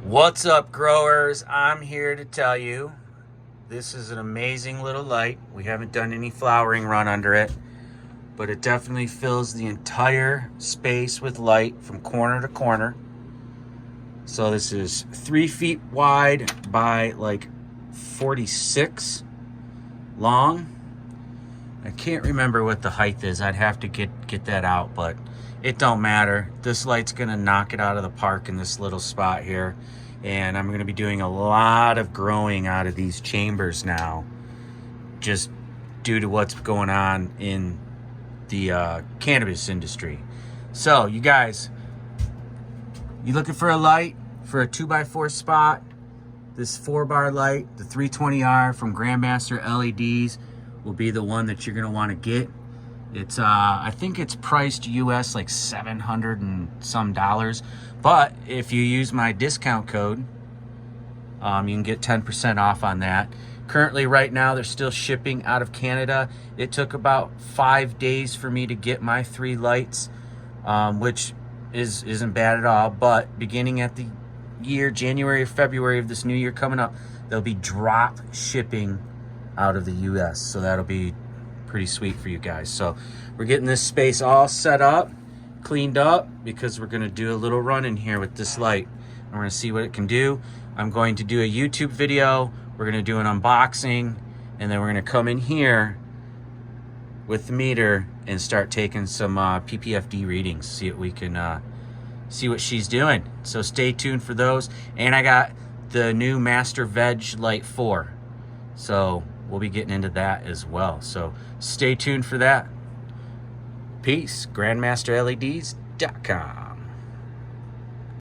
What's up, growers? I'm here to tell you this is an amazing little light. We haven't done any flowering run under it, but it definitely fills the entire space with light from corner to corner. So this is 3 feet wide by like 46 long. I can't remember what the height is. I'd have to get that out, but it don't matter. This light's gonna knock it out of the park in this little spot here. And I'm gonna be doing a lot of growing out of these chambers now, just due to what's going on in the cannabis industry. So you guys, you looking for a light for a 2x4 spot? This 4-bar light, the 320R from GrandMaster LEDs, will be the one that you're gonna want to get. It's I think it's priced US like $700 and some, but if you use my discount code, you can get 10% off on that. Currently, right now, they're still shipping out of Canada. It took about 5 days for me to get my 3 lights, which isn't bad at all. But beginning at the year, January or February of this new year coming up, they'll be drop shipping out of the US. So that'll be pretty sweet for you guys. So we're getting this space all set up, cleaned up, because we're gonna do a little run in here with this light. And we're gonna see what it can do. I'm going to do a YouTube video. We're gonna do an unboxing, and then we're gonna come in here with the meter and start taking some PPFD readings, see what we can see what she's doing. So stay tuned for those. And I got the new Master Veg Light 4. So we'll be getting into that as well. So stay tuned for that. Peace. GrandMasterLEDs.com.